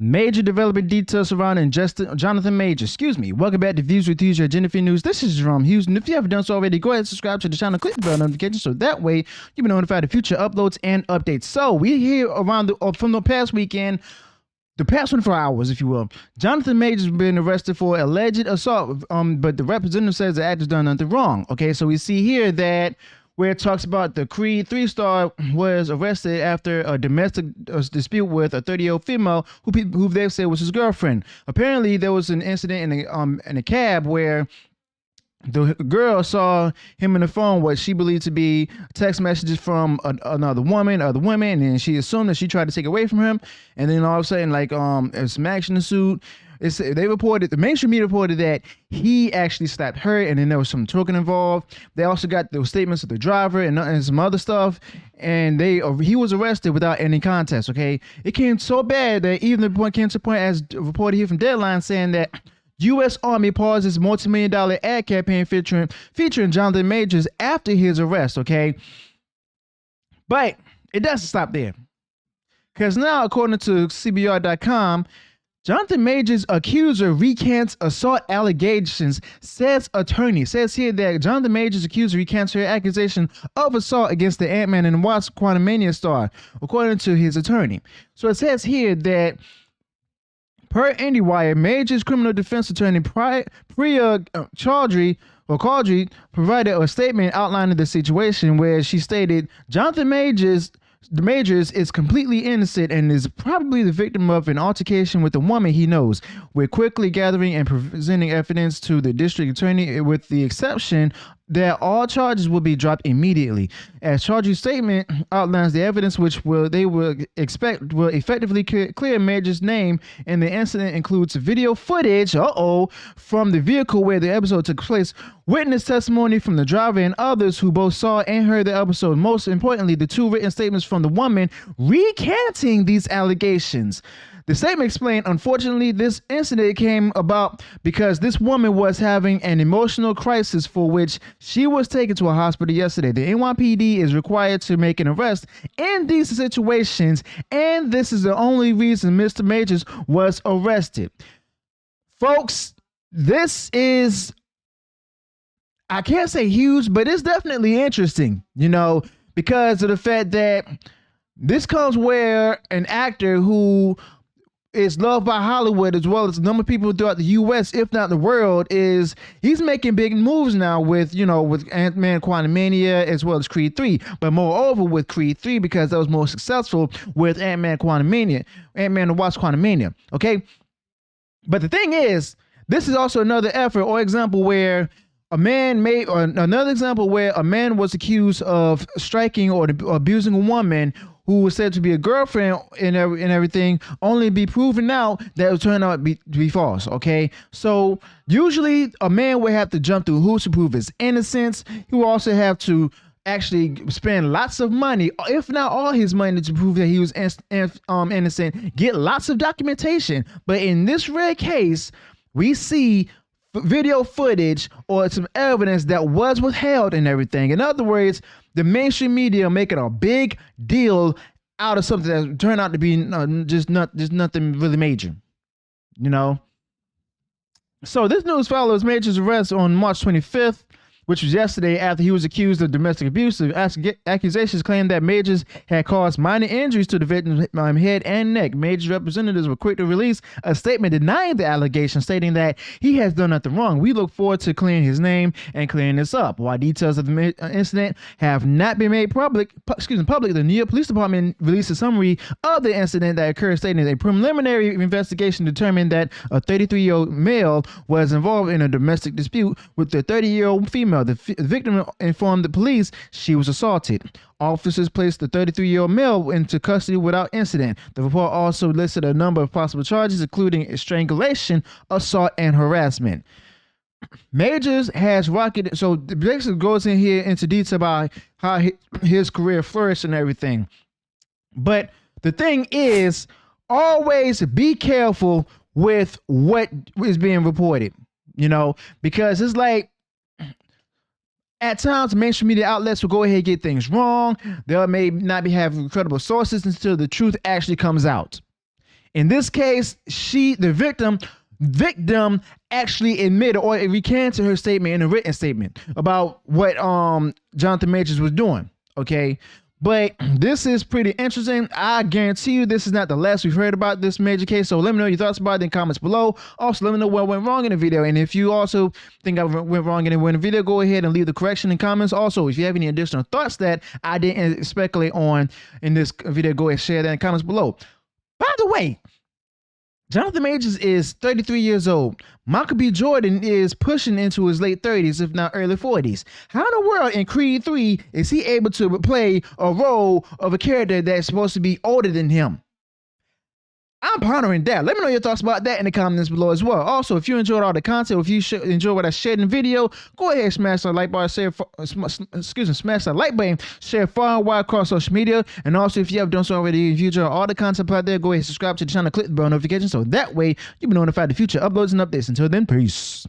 Major development details surrounding Jonathan Major. Welcome back to Views with User Jennifer News. This is Jerome Hughes, and if you haven't done so already, go ahead and subscribe to the channel, click the bell notification, so that way you'll be notified of future uploads and updates. So we hear around from the past weekend, the past 24 hours, if you will, Jonathan Major's been arrested for alleged assault, but the representative says the actor's done nothing wrong. Okay, so we see here that where it talks about the Creed 3-star was arrested after a domestic dispute with a 30-year-old female who they said was his girlfriend. Apparently, there was an incident in a cab where the girl saw him on the phone what she believed to be text messages from other women, and she assumed that she tried to take away from him. And then all of a sudden, like some action ensued. The mainstream media reported that he actually slapped her, and then there was some talking involved. They also got those statements of the driver and some other stuff, and he was arrested without any contest. Okay, it came so bad that even the point came to the point, as reported here from Deadline, saying that U.S. Army pauses multi-million-dollar ad campaign featuring Jonathan Majors after his arrest. Okay, but it doesn't stop there, because now, according to CBR.com, Jonathan Majors' accuser recants assault allegations, says attorney. Says here that Jonathan Majors' accuser recants her accusation of assault against the Ant-Man and Wasp Quantumania star, according to his attorney. So it says here that, per IndieWire, Majors' criminal defense attorney Priya Chaudhry provided a statement outlining the situation, where she stated Jonathan Majors is completely innocent and is probably the victim of an altercation with a woman he knows. We're quickly gathering and presenting evidence to the district attorney, with the exception that all charges will be dropped immediately. As Chaudhry's statement outlines the evidence, which they will expect will effectively clear Major's name, and the incident includes video footage from the vehicle where the episode took place, witness testimony from the driver and others who both saw and heard the episode. Most importantly, the two written statements from the woman recanting these allegations. The statement explained, unfortunately, this incident came about because this woman was having an emotional crisis, for which she was taken to a hospital yesterday. The NYPD is required to make an arrest in these situations, and this is the only reason Mr. Majors was arrested. Folks, this is, I can't say huge, but it's definitely interesting, because of the fact that this comes where an actor who is loved by Hollywood, as well as a number of people throughout the U.S., if not the world, he's making big moves now with Ant-Man Quantumania, as well as Creed 3. But moreover, with Creed 3, because that was more successful with Ant-Man and Wasp Quantumania. Okay, but the thing is, this is also another effort or example where a man was accused of striking or abusing a woman who was said to be a girlfriend and everything, only be proven out that it would turn out to be false. Okay, so usually a man would have to jump through hoops to prove his innocence. He will also have to actually spend lots of money, if not all his money, to prove that he was innocent, get lots of documentation. But in this rare case, we see video footage or some evidence that was withheld and everything. In other words, the mainstream media making a big deal out of something that turned out to be just nothing really major, So this news follows Major's arrest on March 25th, which was yesterday, after he was accused of domestic abuse. The accusations claim that Majors had caused minor injuries to the victim's head and neck. Major's representatives were quick to release a statement denying the allegation, stating that he has done nothing wrong. We look forward to clearing his name and clearing this up. While details of the incident have not been made public, the New York Police Department released a summary of the incident that occurred, stating that a preliminary investigation determined that a 33-year-old male was involved in a domestic dispute with the 30-year-old female. The victim informed the police she was assaulted. Officers placed the 33-year-old male into custody without incident. The report also listed a number of possible charges, including strangulation, assault, and harassment. Majors has rocketed. So the basically goes in here into detail about how his career flourished and everything. But the thing is, always be careful with what is being reported, because it's like, at times, mainstream media outlets will go ahead and get things wrong. They may not have credible sources until the truth actually comes out. In this case, the victim actually admitted or recanted her statement in a written statement about what Jonathan Majors was doing. Okay. But this is pretty interesting. I guarantee you this is not the last we've heard about this major case. So let me know your thoughts about it in the comments below. Also, let me know what went wrong in the video. And if you also think I went wrong anywhere in the video, go ahead and leave the correction in comments. Also, if you have any additional thoughts that I didn't speculate on in this video, go ahead and share that in the comments below. By the way, Jonathan Majors is 33 years old. Michael B. Jordan is pushing into his late 30s, if not early 40s. How in the world in Creed 3 is he able to play a role of a character that's supposed to be older than him? I'm pondering that. Let me know your thoughts about that in the comments below as well. Also, if you enjoyed all the content, or if you enjoyed what I shared in the video, go ahead and smash that like button, smash that like button, share far and wide across social media. And also, if you have done so already, if you enjoy all the content out there, go ahead and subscribe to the channel, click the bell notification so that way you'll be notified of future uploads and updates. Until then, peace.